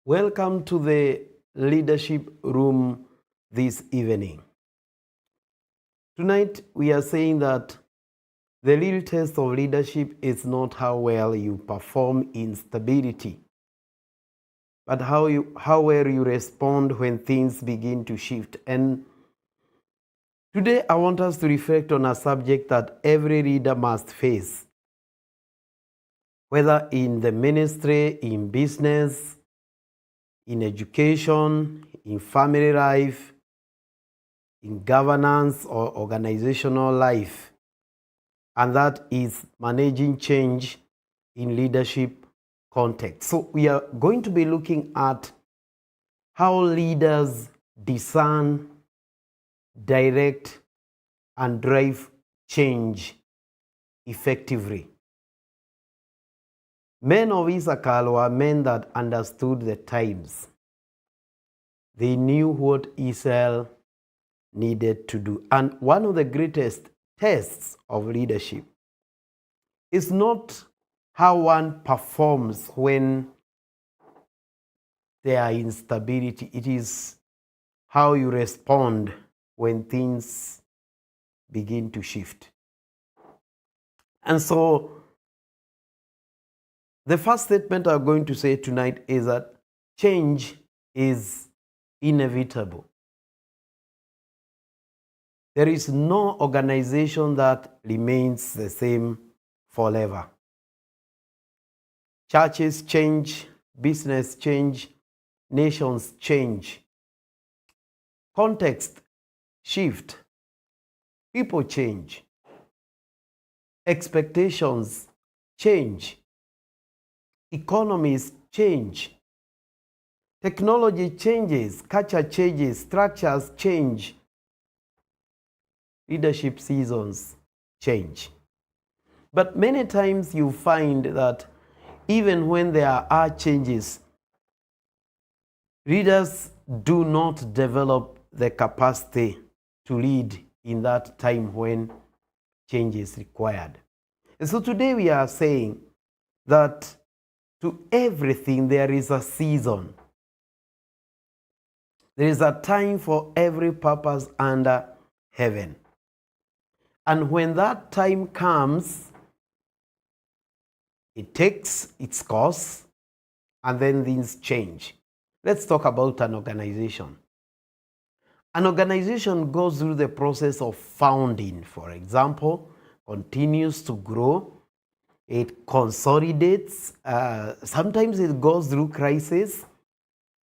Welcome to the leadership room this evening. Tonight, we are saying that the real test of leadership is not how well you perform in stability, but how well you respond when things begin to shift. And today, I want us to reflect on a subject that every leader must face, whether in the ministry, in business, in education, in family life, in governance or organizational life, and that is managing change in leadership context. So we are going to be looking at how leaders discern, direct, and drive change effectively. Men of Issachar were men that understood the times. They knew what Israel needed to do. And one of the greatest tests of leadership is not how one performs when there are instability. It is how you respond when things begin to shift. And so the first statement I'm going to say tonight is that change is inevitable. There is no organization that remains the same forever. Churches change, business change, nations change. Context shift. People change. Expectations change. Economies change. Technology changes. Culture changes. Structures change. Leadership seasons change. But many times you find that even when there are changes, leaders do not develop the capacity to lead in that time when change is required. And so today we are saying that to everything there is a season. There is a time for every purpose under heaven. And when that time comes, it takes its course, and then things change. Let's talk about an organization. An organization goes through the process of founding, for example, continues to grow, it consolidates, sometimes it goes through crisis,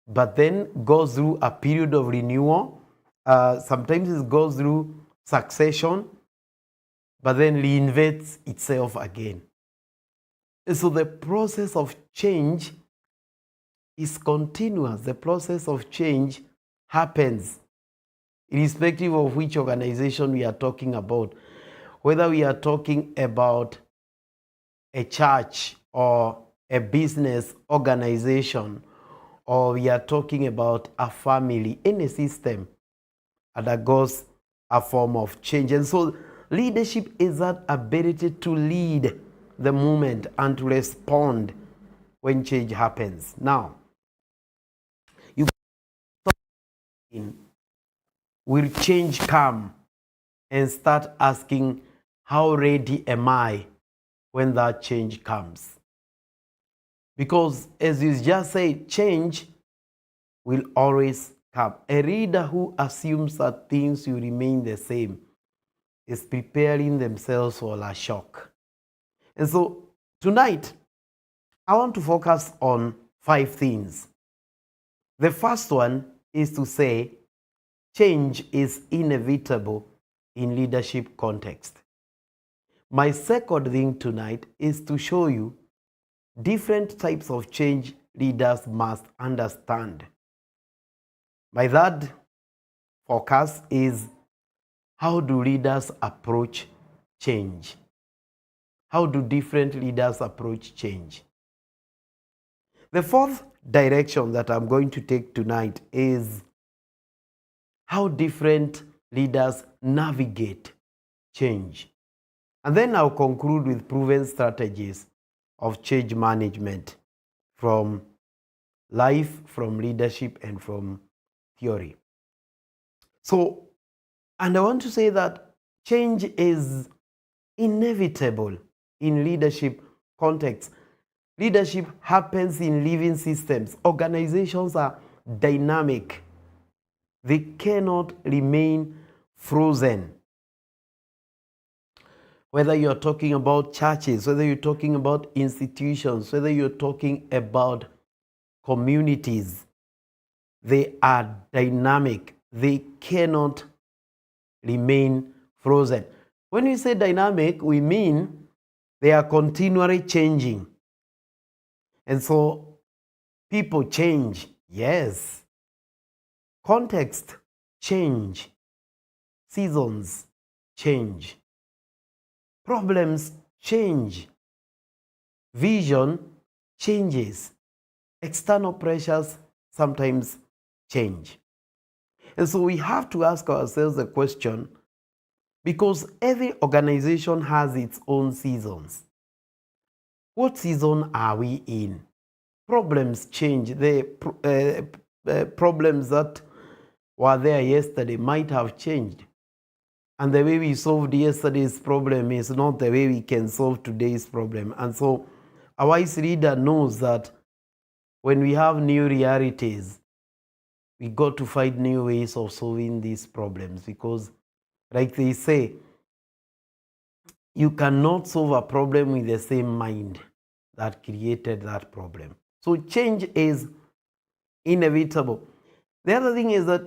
but then goes through a period of renewal, sometimes it goes through succession, but then reinvents itself again. And so the process of change is continuous. The process of change happens irrespective of which organization we are talking about. Whether we are talking about a church or a business organization, or we are talking about a family, any system undergoes a form of change. And so leadership is that ability to lead the movement and to respond when change happens. Now, you will change come and start asking, how ready am I when that change comes? Because as you just said, change will always come. A leader who assumes that things will remain the same is preparing themselves for a shock. And so tonight, I want to focus on 5 things. The first one is to say change is inevitable in leadership context. My second thing tonight is to show you different types of change leaders must understand. My third focus is, how do leaders approach change? How do different leaders approach change? The fourth direction that I'm going to take tonight is how different leaders navigate change. And then I'll conclude with proven strategies of change management from life, from leadership, and from theory. So, and I want to say that change is inevitable in leadership context. Leadership happens in living systems. Organizations are dynamic. They cannot remain frozen. Whether you're talking about churches, whether you're talking about institutions, whether you're talking about communities, they are dynamic. They cannot remain frozen. When we say dynamic, we mean they are continually changing. And so people change, yes. Context change. Seasons change. Problems change. Vision changes. External pressures sometimes change. And so we have to ask ourselves the question, because every organization has its own seasons. What season are we in? Problems change. The problems that were there yesterday might have changed. And the way we solved yesterday's problem is not the way we can solve today's problem. And so a wise leader knows that when we have new realities, we got to find new ways of solving these problems, because, like they say, you cannot solve a problem with the same mind that created that problem. So change is inevitable. The other thing is that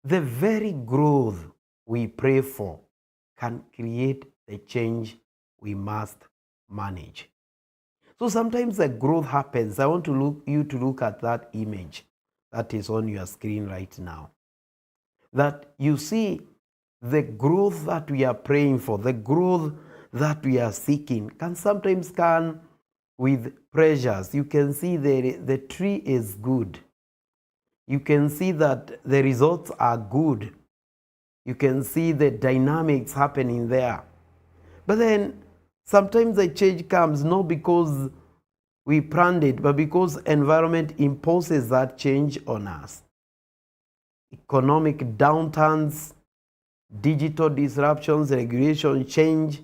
the very growth we pray for can create the change we must manage. So sometimes the growth happens. I want you to look at that image that is on your screen right now. That you see the growth that we are praying for, the growth that we are seeking, can sometimes come with pressures. You can see the tree is good. You can see that the results are good. You can see the dynamics happening there. But then sometimes the change comes not because we planned it, but because environment imposes that change on us. Economic downturns, digital disruptions, regulation change,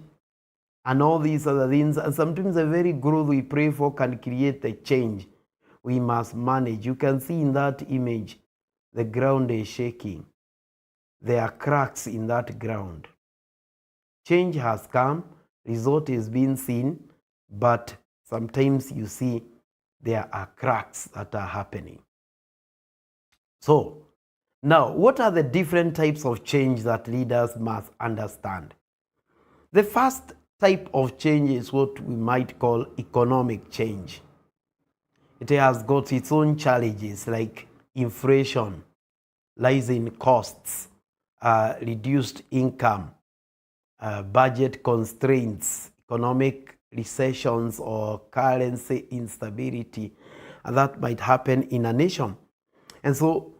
and all these other things. And sometimes the very growth we pray for can create the change we must manage. You can see in that image, the ground is shaking. There are cracks in that ground. Change has come, result is being seen, but sometimes you see there are cracks that are happening. So, now, what are the different types of change that leaders must understand? The first type of change is what we might call economic change. It has got its own challenges like inflation, rising costs, reduced income, budget constraints, economic recessions, or currency instability, and that might happen in a nation. And so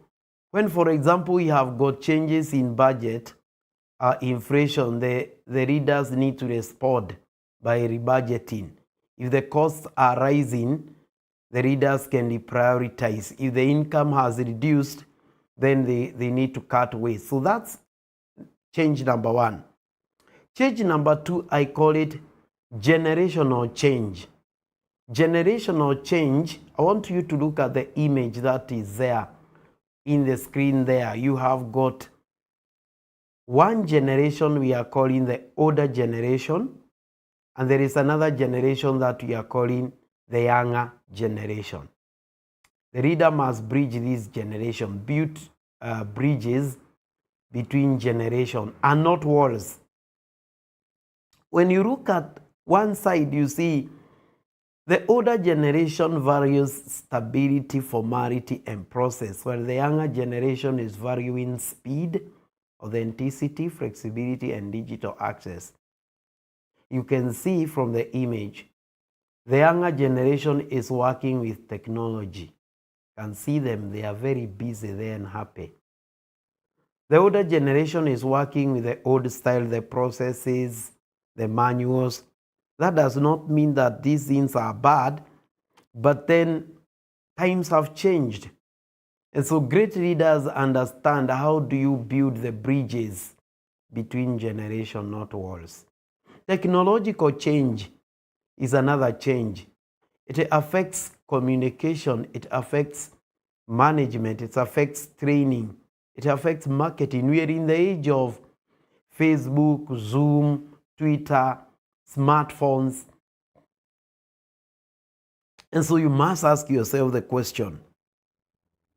when, for example, we have got changes in budget, inflation, the leaders need to respond by rebudgeting. If the costs are rising, the leaders can reprioritize. If the income has reduced, then they need to cut waste. So that's change number one. Change number two, I call it generational change. Generational change, I want you to look at the image that is there in the screen there. You have got one generation we are calling the older generation, and there is another generation that we are calling the younger generation. The leader must bridge this generation, build bridges between generations and not walls. When you look at one side, you see the older generation values stability, formality, and process, while the younger generation is valuing speed, authenticity, flexibility, and digital access. You can see from the image, the younger generation is working with technology. You can see them, they are very busy there and happy. The older generation is working with the old style, the processes, the manuals. That does not mean that these things are bad, but then times have changed. And so great leaders understand how do you build the bridges between generations, not walls. Technological change is another change. It affects communication, it affects management, it affects training, it affects marketing. We are in the age of Facebook, Zoom, Twitter, smartphones. And so you must ask yourself the question,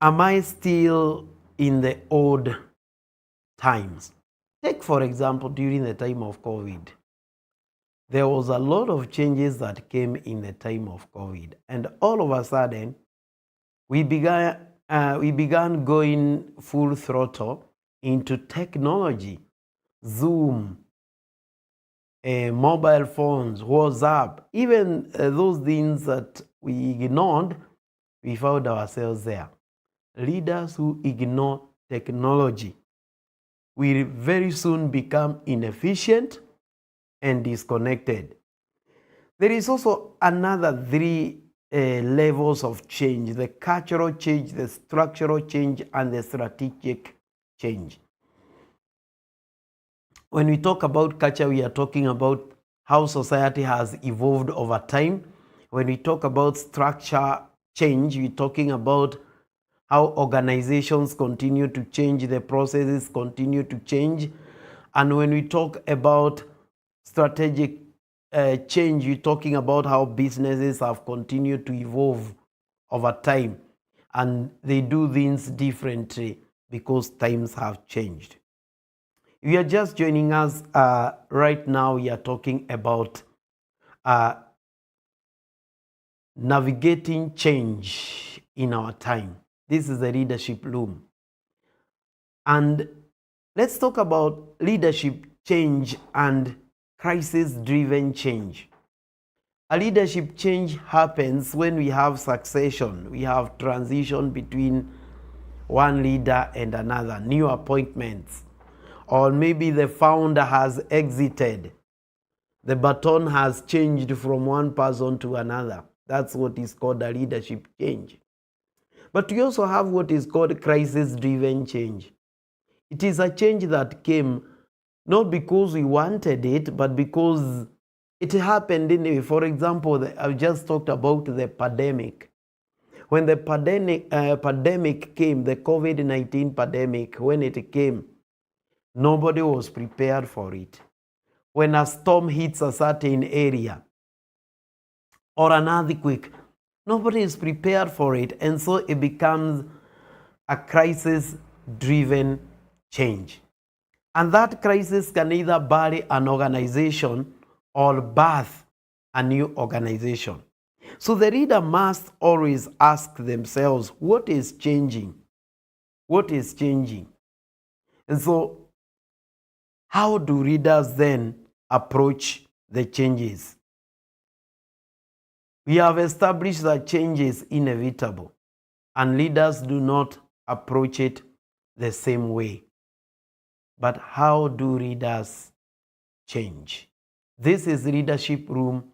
am I still in the old times? Take, for example, during the time of COVID. There was a lot of changes that came in the time of COVID. And all of a sudden, we began going full throttle into technology, Zoom, mobile phones, WhatsApp, even those things that we ignored, we found ourselves there. Leaders who ignore technology will very soon become inefficient and disconnected. There is also another three levels of change: the cultural change, the structural change, and the strategic change. When we talk about culture, we are talking about how society has evolved over time. When we talk about structure change, we're talking about how organizations continue to change, the processes continue to change. And when we talk about strategic change, we're talking about how businesses have continued to evolve over time. And they do things differently because times have changed. If you are just joining us right now, we are talking about navigating change in our time. This is the leadership room. And let's talk about leadership change and crisis-driven change. A leadership change happens when we have succession, we have transition between one leader and another, new appointments, or maybe the founder has exited. The baton has changed from one person to another. That's what is called a leadership change. But we also have what is called crisis-driven change. It is a change that came not because we wanted it, but because it happened anyway. For example, I've just talked about the pandemic. When the pandemic came, the COVID-19 pandemic, when it came, nobody was prepared for it. When a storm hits a certain area or an earthquake, nobody is prepared for it. And so it becomes a crisis-driven change. And that crisis can either bury an organization or birth a new organization. So the leader must always ask themselves, what is changing? What is changing? And so how do leaders then approach the changes? We have established that change is inevitable, and leaders do not approach it the same way. But how do leaders change? This is Leadership Room,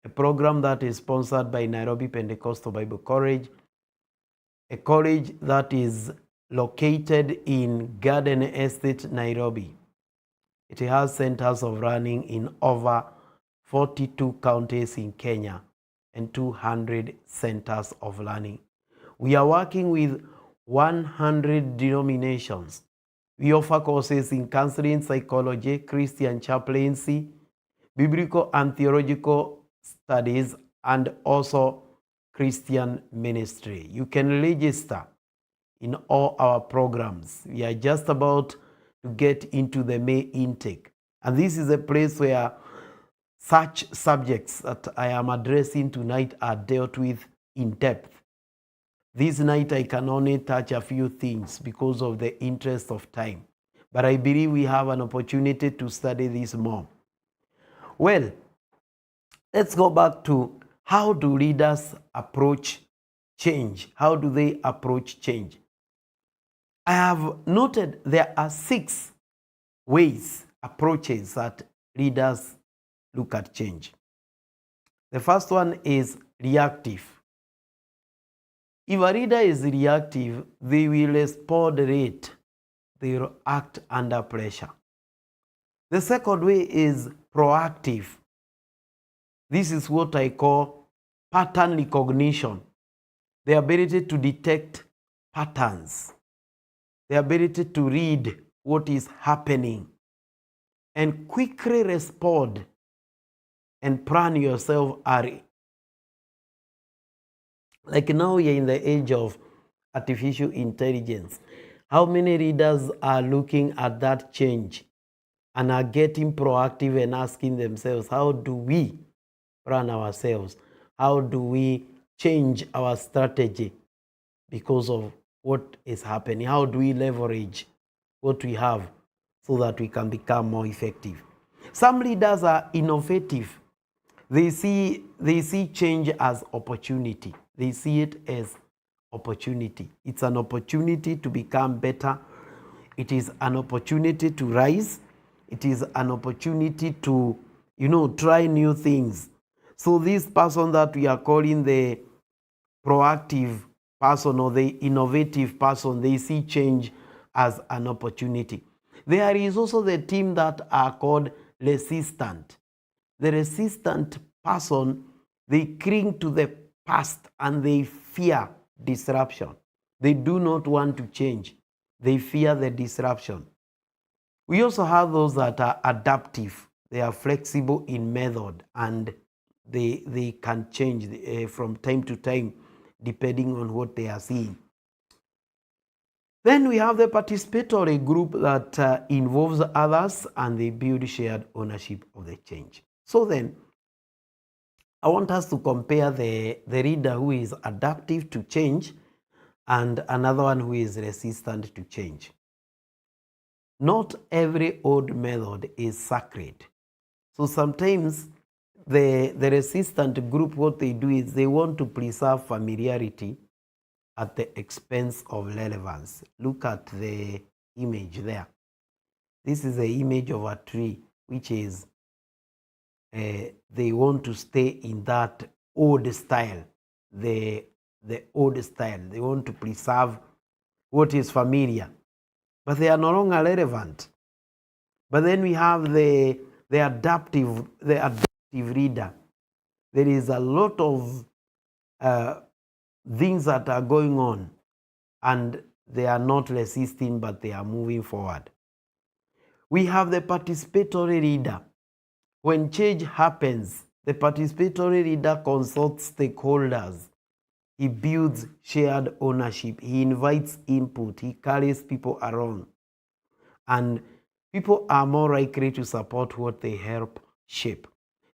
a program that is sponsored by Nairobi Pentecostal Bible College, a college that is located in Garden Estate, Nairobi. It has centers of learning in over 42 counties in Kenya and 200 centers of learning. We are working with 100 denominations. We offer courses in counseling, psychology, Christian chaplaincy, biblical and theological studies, and also Christian ministry. You can register in all our programs. We are just about to get into the May intake. And this is a place where such subjects that I am addressing tonight are dealt with in depth. This night I can only touch a few things because of the interest of time. But I believe we have an opportunity to study this more. Well, let's go back to how do leaders approach change? How do they approach change? I have noted there are 6 ways, approaches that leaders look at change. The first one is reactive. If a reader is reactive, they will respond late. They will act under pressure. The second way is proactive. This is what I call pattern recognition. The ability to detect patterns. The ability to read what is happening and quickly respond and plan yourself early. Like now we are in the age of artificial intelligence. How many readers are looking at that change and are getting proactive and asking themselves, how do we plan ourselves? How do we change our strategy because of what is happening? How do we leverage what we have so that we can become more effective? Some leaders are innovative. They see change as opportunity. They see it as opportunity. It's an opportunity to become better. It is an opportunity to rise. It is an opportunity to, try new things. So this person that we are calling the proactive person or the innovative person, they see change as an opportunity. There is also the team that are called resistant. The resistant person, they cling to the past and they fear disruption. They do not want to change. They fear the disruption. We also have those that are adaptive. They are flexible in method and they can change from time to time depending on what they are seeing. Then we have the participatory group that involves others and they build shared ownership of the change. So then, I want us to compare the reader who is adaptive to change and another one who is resistant to change. Not every old method is sacred. So sometimes the resistant group, what they do is they want to preserve familiarity at the expense of relevance. Look at the image there. This is the image of a tree, which is they want to stay in that old style, the old style. They want to preserve what is familiar, but they are no longer relevant. But then we have the adaptive reader. There is a lot of things that are going on, and they are not resisting, but they are moving forward. We have the participatory reader. When change happens, the participatory reader consults stakeholders. He builds shared ownership. He invites input. He carries people around. And people are more likely to support what they help shape.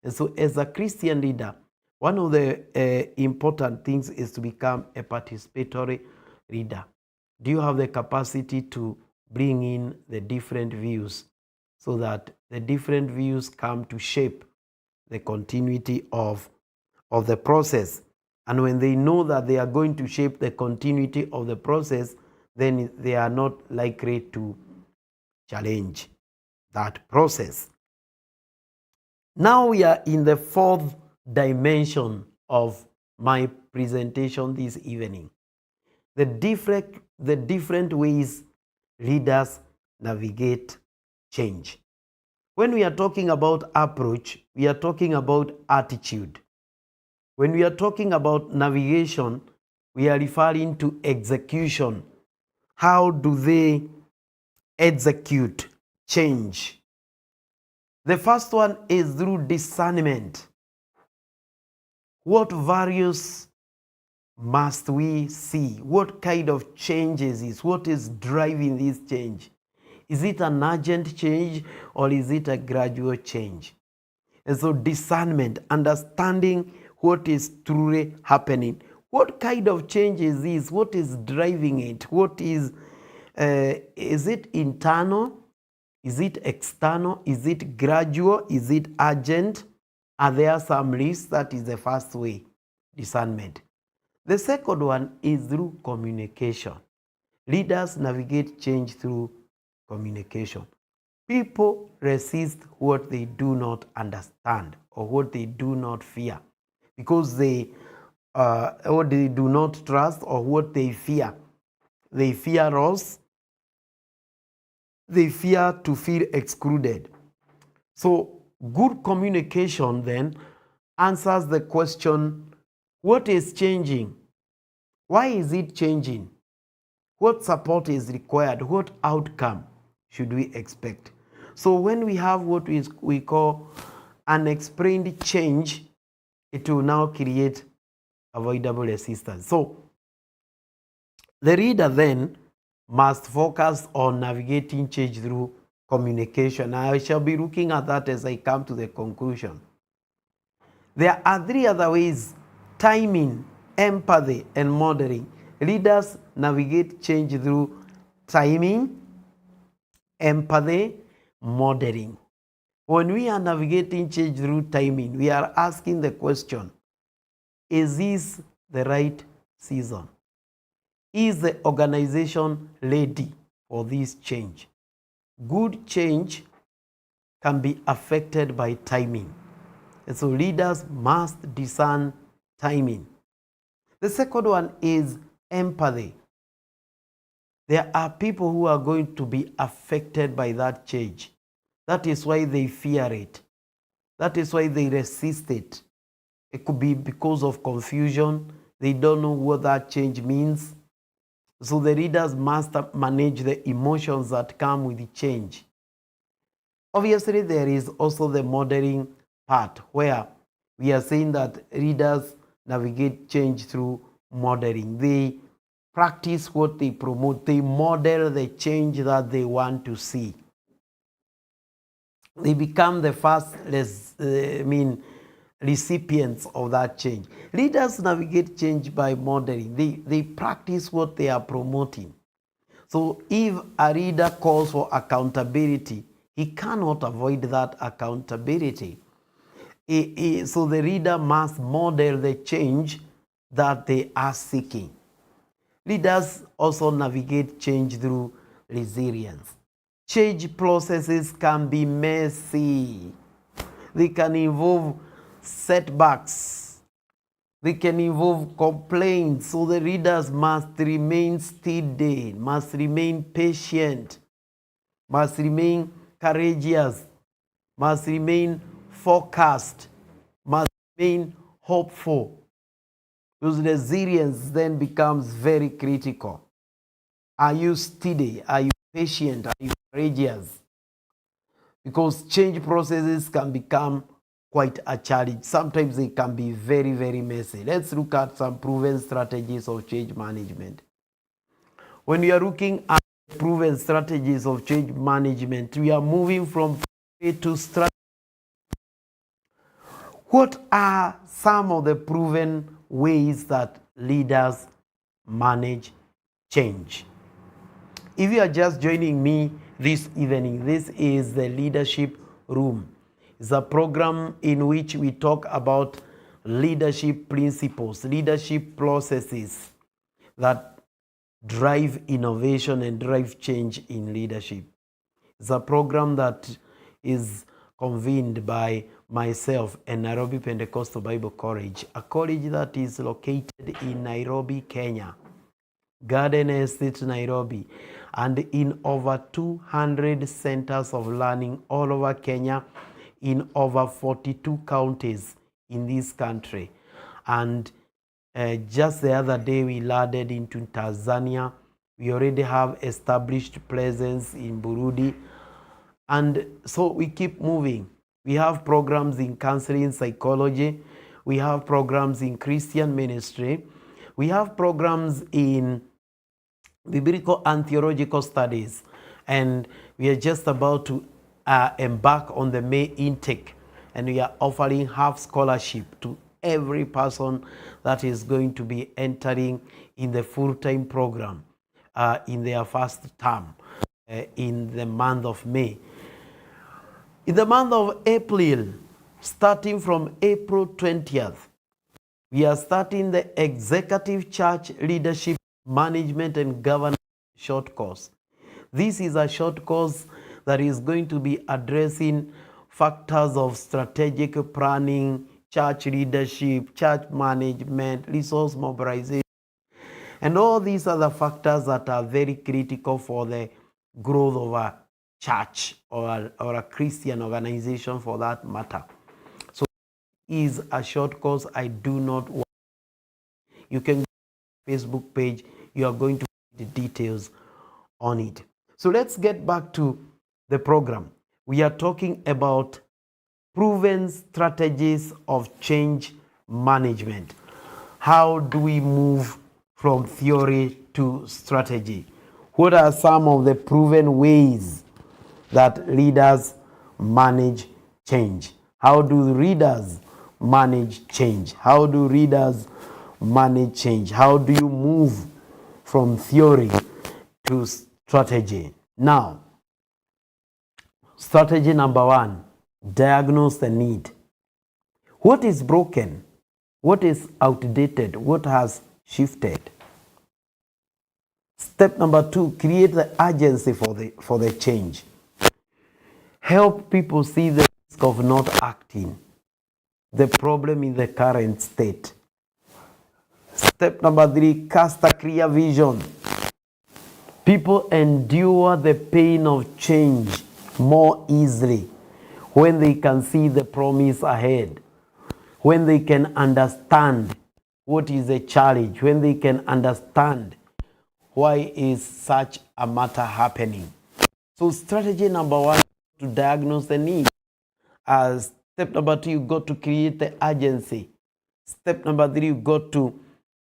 And so as a Christian leader, one of the important things is to become a participatory reader. Do you have the capacity to bring in the different views so that the different views come to shape the continuity of the process? And when they know that they are going to shape the continuity of the process, then they are not likely to challenge that process. Now we are in the fourth dimension of my presentation this evening. The different ways leaders navigate change. When we are talking about approach, we are talking about attitude. When we are talking about navigation, we are referring to execution. How do they execute change? The first one is through discernment. What values must we see? What kind of changes is? What is driving this change? Is it an urgent change or is it a gradual change? And so discernment, understanding what is truly happening. What kind of change is this? What is driving it? What is it internal? Is it external? Is it gradual? Is it urgent? Are there some risks? That is the first way, discernment. The second one is through communication. Leaders navigate change through communication. People resist what they do not understand or what they do not fear because they what they do not trust or what they fear. They fear loss. They fear to feel excluded. So good communication then answers the question, what is changing? Why is it changing? What support is required? What outcome should we expect? So when we have what we call unexplained change, it will now create avoidable resistance. So the reader then must focus on navigating change through communication. I shall be looking at that as I come to the conclusion. There are three other ways: timing, empathy, and modeling. Leaders navigate change through timing, empathy, modeling. When we are navigating change through timing, we are asking the question, is this the right season? Is the organization ready for this change? Good change can be affected by timing. And so leaders must discern timing. The second one is empathy. There are people who are going to be affected by that change. That is why they fear it. That is why they resist it. It could be because of confusion. They don't know what that change means. So the leaders must manage the emotions that come with the change. Obviously, there is also the modeling part where we are saying that leaders navigate change through modeling. They practice what they promote. They model the change that they want to see. They become the first recipients of that change. Leaders navigate change by modeling. They practice what they are promoting. So if a leader calls for accountability, he cannot avoid that accountability. So the leader must model the change that they are seeking. Leaders also navigate change through resilience. Change processes can be messy. They can involve setbacks. They can involve complaints. So the leaders must remain steady, must remain patient, must remain courageous, must remain focused, must remain hopeful. Because resilience then becomes very critical. Are you steady? Are you patient? Are you courageous? Because change processes can become quite a challenge. Sometimes they can be very, very messy. Let's look at some proven strategies of change management. When we are looking at proven strategies of change management, we are moving from to strategy. What are some of the proven ways that leaders manage change? If you are just joining me this evening, this is the Leadership Room. It's a program in which we talk about leadership principles, leadership processes that drive innovation and drive change in leadership. It's a program that is convened by myself and Nairobi Pentecostal Bible College, a college that is located in Nairobi, Kenya, Garden Estate, Nairobi, and in over 200 centers of learning all over Kenya, in over 42 counties in this country. And just the other day, we landed into Tanzania. We already have established presence in Burundi. And so we keep moving. We have programs in counseling, psychology. We have programs in Christian ministry. We have programs in biblical and theological studies. And we are just about to embark on the May intake. And we are offering half scholarship to every person that is going to be entering in the full-time program in their first term in the month of May. In the month of April, starting from April 20th, we are starting the Executive Church Leadership Management and Governance short course. This is a short course that is going to be addressing factors of strategic planning church leadership, church management, resource mobilization, and all these other factors that are very critical for the growth of a church or a Christian organization for that matter. So is a short course I do not want. You can go to Facebook page, you are going to find the details on it. So let's get back to the program. We are talking about proven strategies of change management. How do we move from theory to strategy? What are some of the proven ways that leaders manage change? How do readers manage change? How do readers manage change? How do you move from theory to strategy? Now, strategy number 1, diagnose the need. What is broken? What is outdated? What has shifted? Step number 2, create the urgency for the change. Help people see the risk of not acting, the problem in the current state. Step number 3, cast a clear vision. People endure the pain of change more easily when they can see the promise ahead, when they can understand what is the challenge, when they can understand why is such a matter happening. So strategy number 1, to diagnose the need. Step number 2, you got to create the urgency. Step number 3, you got to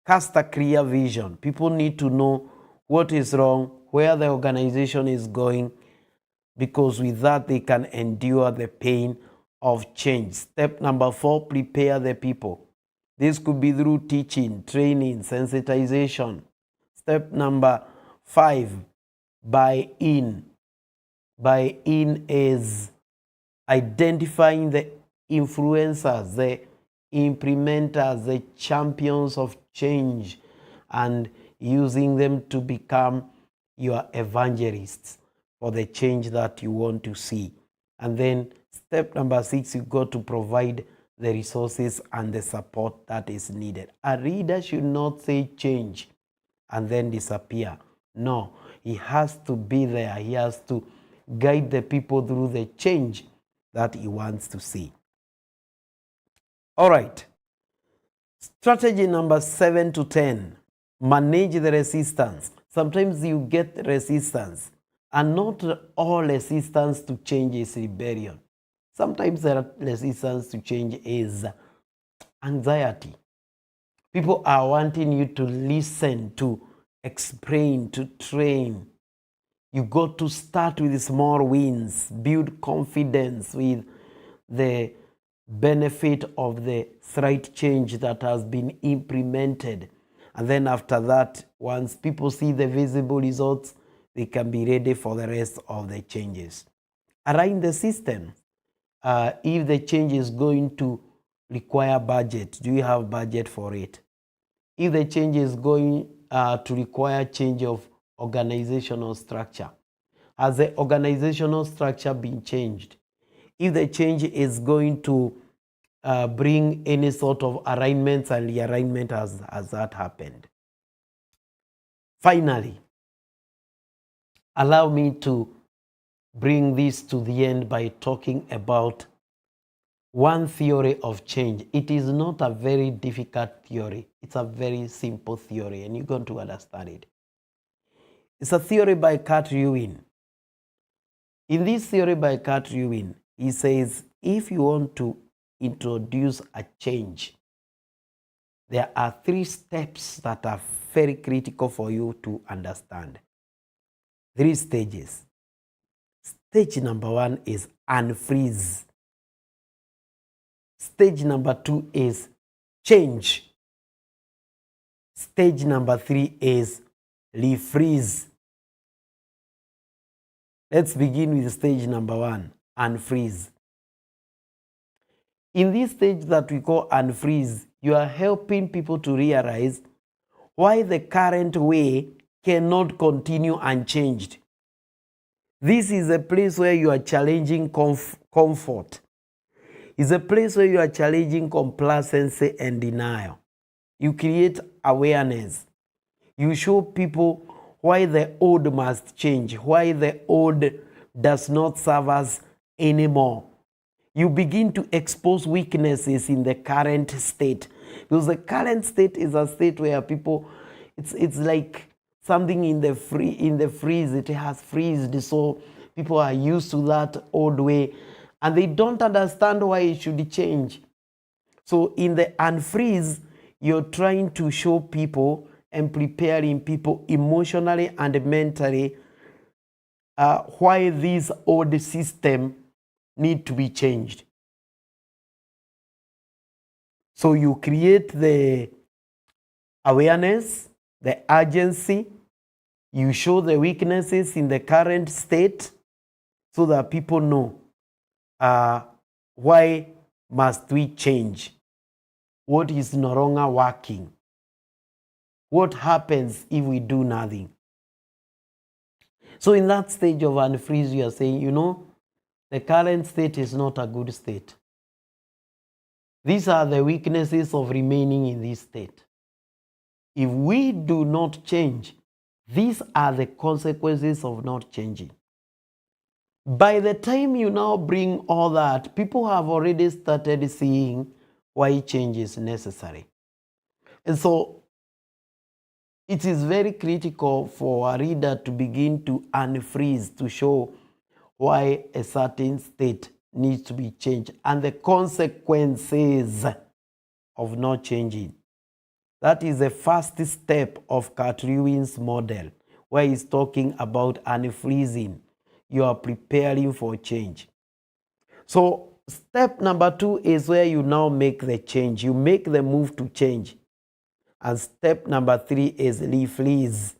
cast a clear vision. People need to know what is wrong, where the organization is going, because with that they can endure the pain of change. Step number 4, prepare the people. This could be through teaching, training, sensitization. Step number 5, buy in. Buy in is identifying the influencers, the implementers, the champions of change, and using them to become your evangelists for the change that you want to see. And then step number 6, you got to provide the resources and the support that is needed. A leader should not say change and then disappear. No, he has to be there. He has to guide the people through the change that he wants to see. All right. Strategy number 7 to 10, manage the resistance. Sometimes you get resistance, and not all resistance to change is rebellion. Sometimes the resistance to change is anxiety. People are wanting you to listen, to explain, to train. You got to start with small wins, build confidence with the benefit of the slight change that has been implemented. And then after that, once people see the visible results, they can be ready for the rest of the changes. Align the system. If the change is going to require budget, do you have budget for it? If the change is going to require change of organizational structure, has the organizational structure been changed? If the change is going to bring any sort of alignments and realignment, has that happened? Finally, allow me to bring this to the end by talking about one theory of change. It is not a very difficult theory. It's a very simple theory, and you're going to understand it. It's a theory by Kurt Lewin. In this theory by Kurt Lewin, he says, if you want to introduce a change, there are 3 steps that are very critical for you to understand. 3 stages. Stage number 1 is unfreeze. Stage number 2 is change. Stage number 3 is refreeze. Let's begin with stage number 1, unfreeze. In this stage that we call unfreeze, you are helping people to realize why the current way cannot continue unchanged. This is a place where you are challenging comfort. It's a place where you are challenging complacency and denial. You create awareness. You show people why the old must change, why the old does not serve us anymore. You begin to expose weaknesses in the current state. Because the current state is a state where people, it's like something in the freeze, it has freezed. So people are used to that old way and they don't understand why it should change. So in the unfreeze, you're trying to show people and preparing people emotionally and mentally why this old system need to be changed. So you create the awareness, the urgency, you show the weaknesses in the current state so that people know why must we change, what is no longer working, what happens if we do nothing. So in that stage of unfreeze, you are saying, you know, the current state is not a good state. These are the weaknesses of remaining in this state. If we do not change, these are the consequences of not changing. By the time you now bring all that, people have already started seeing why change is necessary. And so it is very critical for a reader to begin to unfreeze, to show why a certain state needs to be changed and the consequences of not changing. That is the first step of Kurt Lewin's model, where he's talking about unfreezing. You are preparing for change. So step number 2 is where you now make the change. You make the move to change. And step number 3 is refreeze.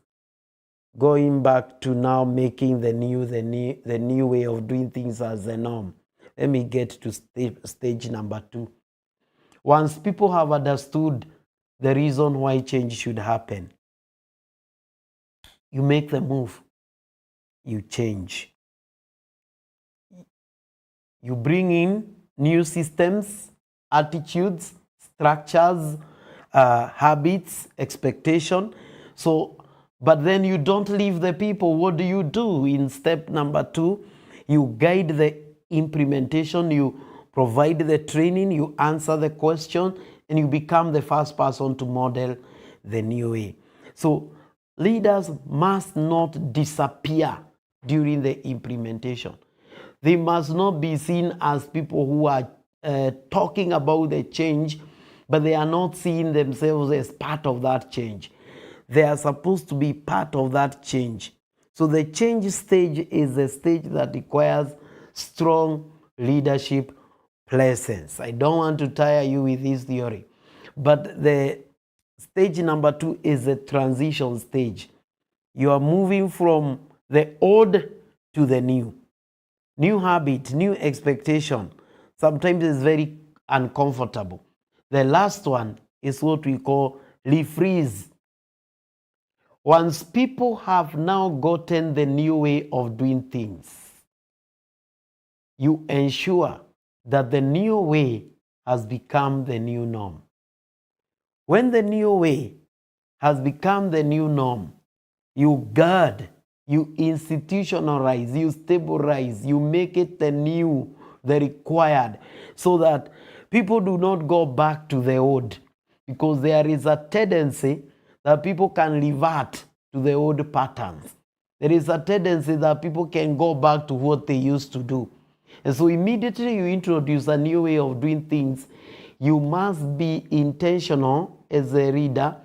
Going back to now making the new way of doing things as the norm. Let me get to stage number 2. Once people have understood the reason why change should happen, you make the move. You change. You bring in new systems, attitudes, structures, habits, expectation. But then you don't leave the people. What do you do in step number 2? You guide the implementation, you provide the training, you answer the question, and you become the first person to model the new way. So leaders must not disappear during the implementation. They must not be seen as people who are talking about the change, but they are not seeing themselves as part of that change. They are supposed to be part of that change. So the change stage is the stage that requires strong leadership presence. I don't want to tire you with this theory, but the stage number 2 is the transition stage. You are moving from the old to the new. New habit, new expectation. Sometimes it's very uncomfortable. The last one is what we call refreeze. Once people have now gotten the new way of doing things, you ensure that the new way has become the new norm. When the new way has become the new norm, you guard, you institutionalize, you stabilize, you make it the new, the required, so that people do not go back to the old, because there is a tendency that people can revert to the old patterns. There is a tendency that people can go back to what they used to do. And so immediately you introduce a new way of doing things, you must be intentional as a reader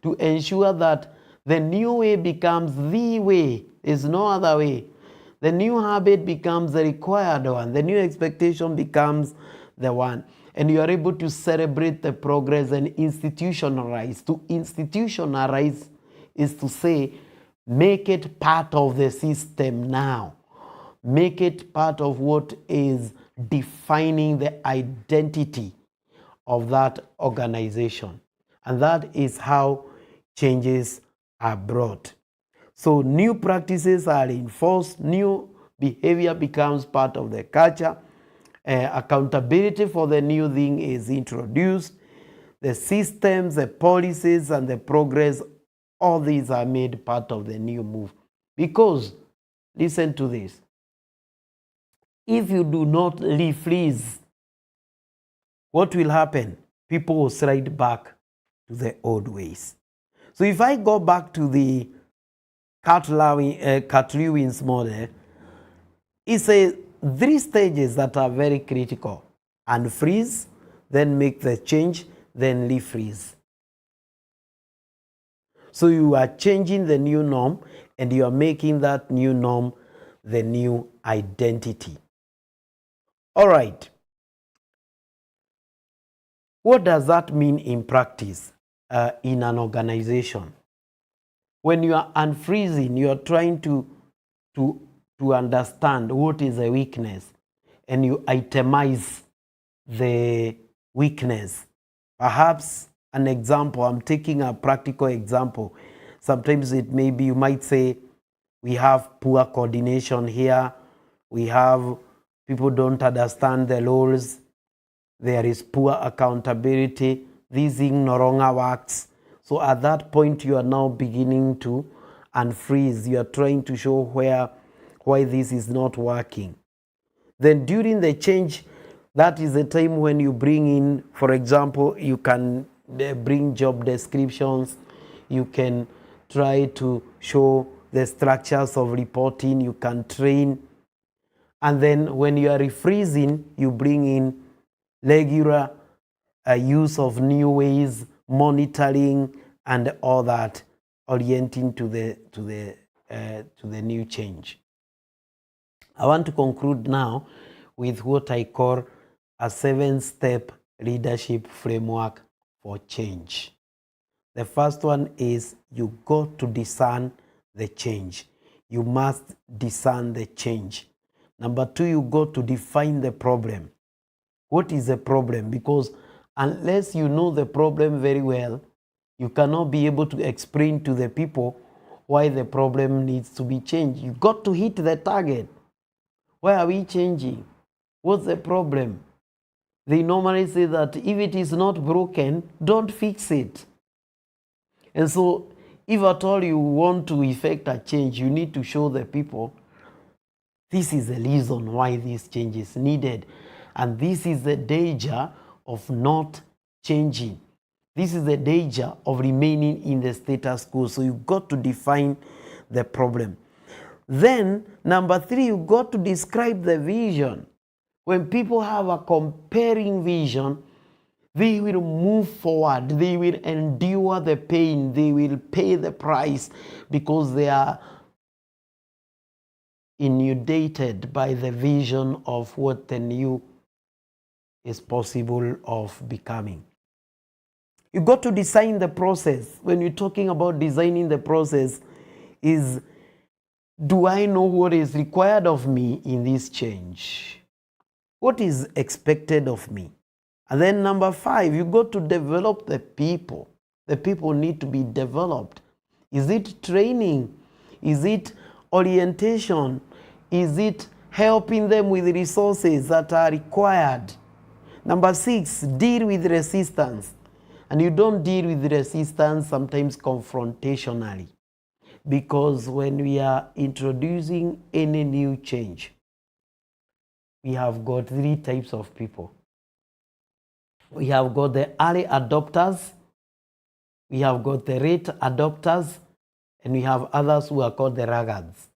to ensure that the new way becomes the way. There's no other way. The new habit becomes the required one. The new expectation becomes the one. And you are able to celebrate the progress and institutionalize. To institutionalize is to say, make it part of the system now. Make it part of what is defining the identity of that organization. And that is how changes are brought. So new practices are enforced, new behavior becomes part of the culture, accountability for the new thing is introduced. The systems, the policies, and the progress, all these are made part of the new move. Because, listen to this, if you do not refreeze, what will happen? People will slide back to the old ways. So if I go back to the Cat-Lewin's model, it's a 3 stages that are very critical. Unfreeze, then make the change, then refreeze. So you are changing the new norm, and you are making that new norm the new identity. All right. What does that mean in practice in an organization? When you are unfreezing, you are trying to understand what is a weakness, and you itemize the weakness. Perhaps an example, I'm taking a practical example. Sometimes it may be, you might say, we have poor coordination here, we have people don't understand the laws, there is poor accountability, this thing no longer works. So at that point, you are now beginning to unfreeze. You are trying to show why this is not working. Then during the change, that is the time when you bring in, for example, you can bring job descriptions, you can try to show the structures of reporting, you can train. And then when you are refreezing, you bring in regular use of new ways, monitoring, and all that, orienting to the new change. I want to conclude now with what I call a 7-step leadership framework for change. The first one is you got to discern the change. You must discern the change. Number 2, you got to define the problem. What is the problem? Because unless you know the problem very well, you cannot be able to explain to the people why the problem needs to be changed. You got to hit the target. Why are we changing? What's the problem? They normally say that if it is not broken, don't fix it. And so, if at all you want to effect a change, you need to show the people this is the reason why this change is needed. And this is the danger of not changing. This is the danger of remaining in the status quo. So you've got to define the problem. Then, number 3, you've got to describe the vision. When people have a comparing vision, they will move forward. They will endure the pain. They will pay the price because they are inundated by the vision of what the new is possible of becoming. You got to design the process. When you're talking about designing the process, is do I know what is required of me in this change? What is expected of me? And then number 5, you got to develop the people. The people need to be developed. Is it training? Is it orientation? Is it helping them with resources that are required? Number 6, deal with resistance. And you don't deal with resistance sometimes confrontationally. Because when we are introducing any new change, we have got 3 types of people. We have got the early adopters, we have got the late adopters, and we have others who are called the laggards.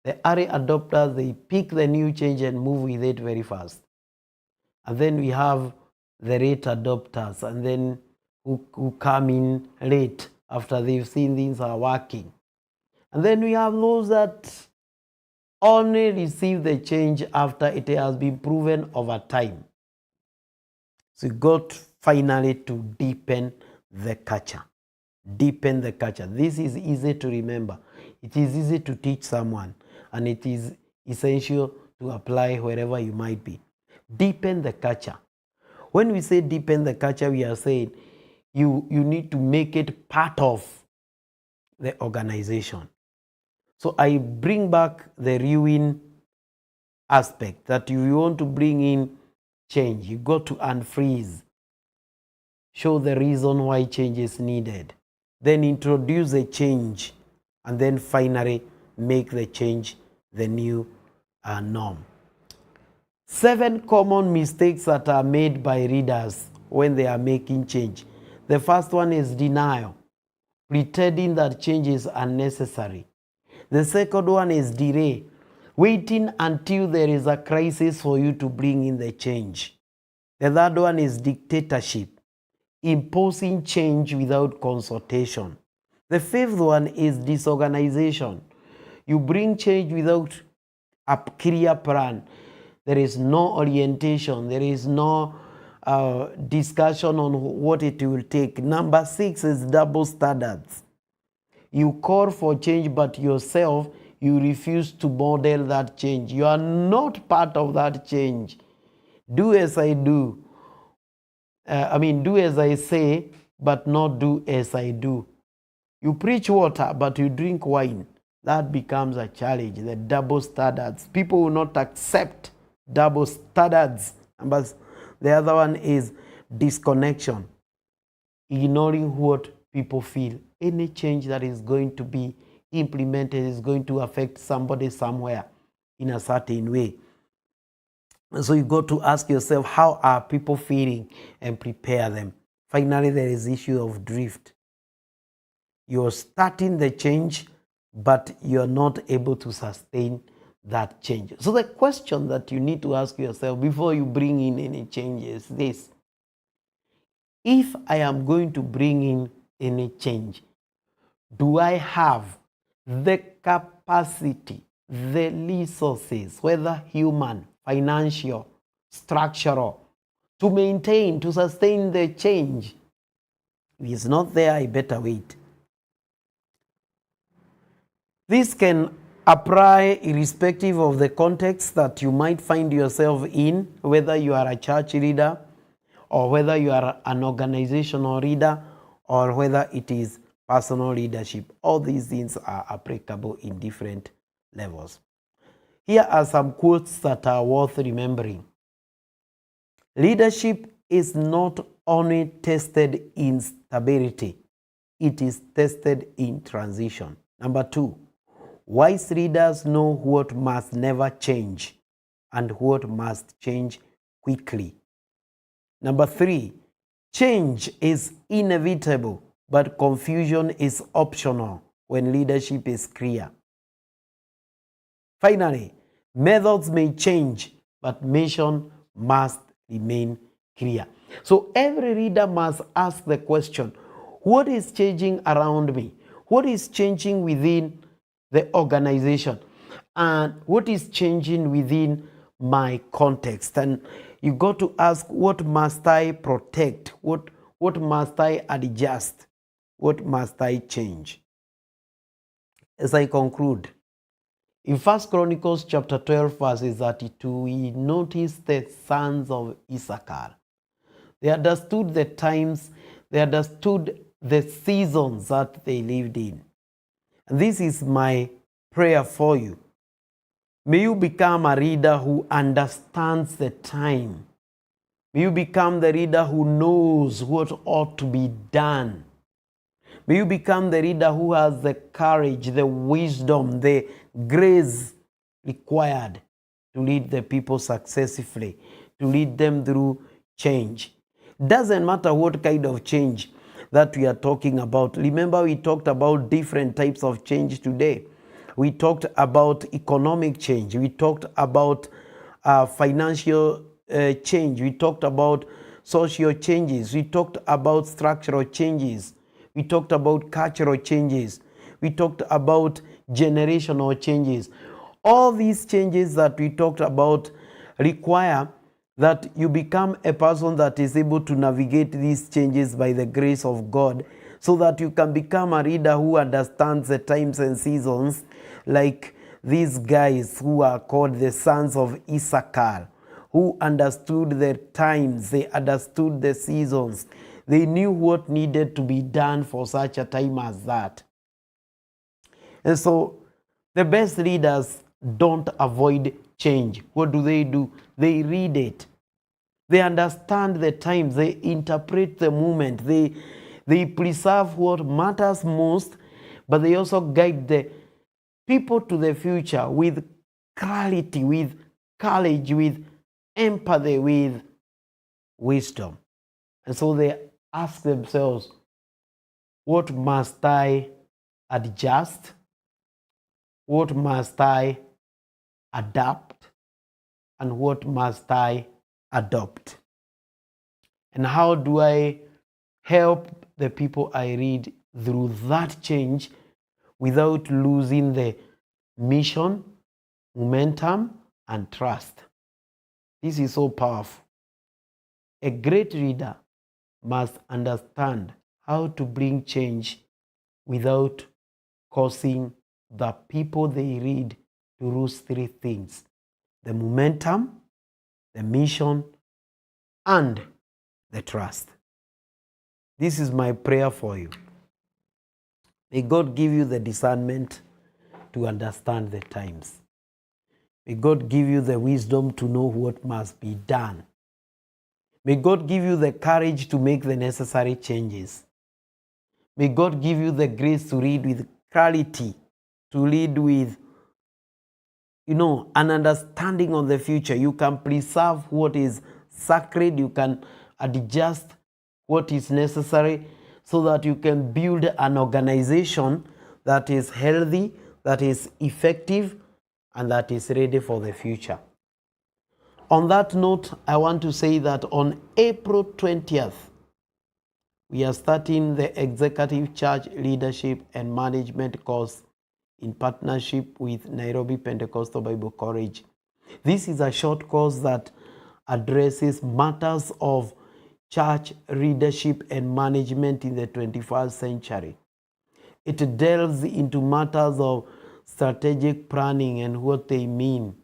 The early adopters, they pick the new change and move with it very fast. And then we have the late adopters, and then who come in late after they've seen things are working. And then we have those that only receive the change after it has been proven over time. So you got finally to deepen the culture. Deepen the culture. This is easy to remember. It is easy to teach someone, and it is essential to apply wherever you might be. Deepen the culture. When we say deepen the culture, we are saying you need to make it part of the organization. So I bring back the Lewin aspect that if you want to bring in change, you got to unfreeze, show the reason why change is needed, then introduce a change, and then finally make the change the new norm. 7 common mistakes that are made by readers when they are making change. The first one is denial, pretending that change is unnecessary. The second one is delay, waiting until there is a crisis for you to bring in the change. The third one is dictatorship, imposing change without consultation. The fifth one is disorganization. You bring change without a clear plan. There is no orientation. There is no discussion on what it will take. Number 6 is double standards. You call for change, but yourself, you refuse to model that change. You are not part of that change. Do as I do. Do as I say, but not do as I do. You preach water, but you drink wine. That becomes a challenge, the double standards. People will not accept double standards. But the other one is disconnection, ignoring what people feel. Any change that is going to be implemented is going to affect somebody somewhere in a certain way. So you got to ask yourself, how are people feeling, and prepare them. Finally, there is the issue of drift. You're starting the change, but you're not able to sustain that change. So the question that you need to ask yourself before you bring in any change is this: if I am going to bring in any change, do I have the capacity, the resources, whether human, financial, structural, to maintain, to sustain the change? If it's not there, I better wait. This can apply irrespective of the context that you might find yourself in, whether you are a church leader, or whether you are an organizational leader, or whether it is personal leadership. All these things are applicable in different levels. Here are some quotes that are worth remembering. Leadership is not only tested in stability, it is tested in transition. Number 2, wise leaders know what must never change and what must change quickly. Number 3, change is inevitable, but confusion is optional when leadership is clear. Finally, methods may change, but mission must remain clear. So every leader must ask the question, what is changing around me? What is changing within the organization? And what is changing within my context? And you got to ask, what must I protect? What must I adjust? What must I change? As I conclude, in 1 Chronicles chapter 12, verses 32, we notice the sons of Issachar. They understood the times, they understood the seasons that they lived in. And this is my prayer for you. May you become a leader who understands the time. May you become the leader who knows what ought to be done. May you become the leader who has the courage, the wisdom, the grace required to lead the people successfully, to lead them through change. Doesn't matter what kind of change that we are talking about. Remember, we talked about different types of change today. We talked about economic change. We talked about financial change. We talked about social changes. We talked about structural changes. We talked about cultural changes. We talked about generational changes. All these changes that we talked about require that you become a person that is able to navigate these changes by the grace of God, so that you can become a leader who understands the times and seasons, like these guys who are called the sons of Issachar, who understood the times, they understood the seasons. They knew what needed to be done for such a time as that. And so the best leaders don't avoid change. What do? They read it. They understand the times. They interpret the movement. They preserve what matters most, but they also guide the people to the future with clarity, with courage, with empathy, with wisdom. And so they ask themselves, what must I adjust? What must I adapt? And what must I adopt? And how do I help the people I read through that change without losing the mission, momentum, and trust? This is so powerful. A great reader must understand how to bring change without causing the people they read to lose three things: the momentum, the mission, and the trust. This is my prayer for you. May God give you the discernment to understand the times. May God give you the wisdom to know what must be done. May God give you the courage to make the necessary changes. May God give you the grace to read with clarity, to read with, an understanding of the future. You can preserve what is sacred. You can adjust what is necessary so that you can build an organization that is healthy, that is effective, and that is ready for the future. On that note, I want to say that on April 20th, we are starting the Executive Church Leadership and Management course in partnership with Nairobi Pentecostal Bible College. This is a short course that addresses matters of church leadership and management in the 21st century. It delves into matters of strategic planning and what they mean,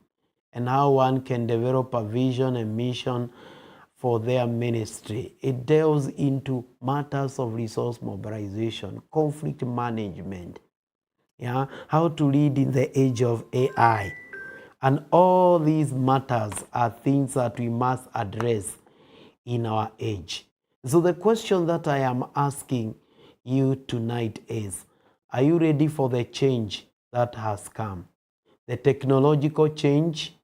and how one can develop a vision and mission for their ministry. It delves into matters of resource mobilization, conflict management, how to lead in the age of AI. And all these matters are things that we must address in our age. So the question that I am asking you tonight is, are you ready for the change that has come? The technological change,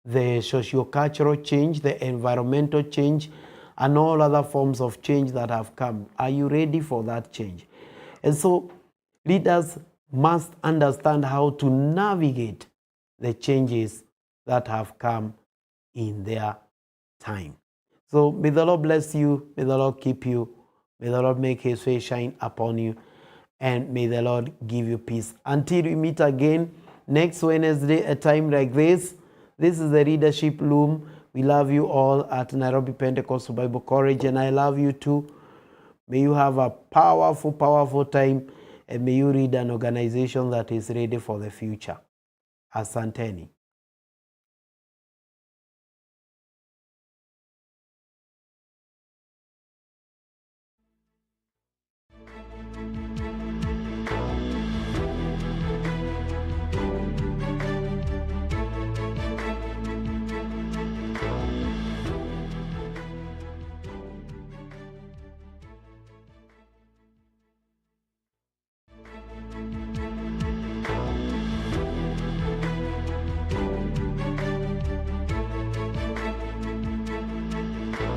the socio-cultural change, the environmental change, and all other forms of change that have come. Are you ready for that change? And so leaders must understand how to navigate the changes that have come in their time. So may the Lord bless you. May the Lord keep you. May the Lord make his face shine upon you. And may the Lord give you peace. Until we meet again next Wednesday, a time like this. This is the Leadership Loom. We love you all at Nairobi Pentecostal Bible College, and I love you too. May you have a powerful, powerful time, and may you read an organization that is ready for the future. Asanteni.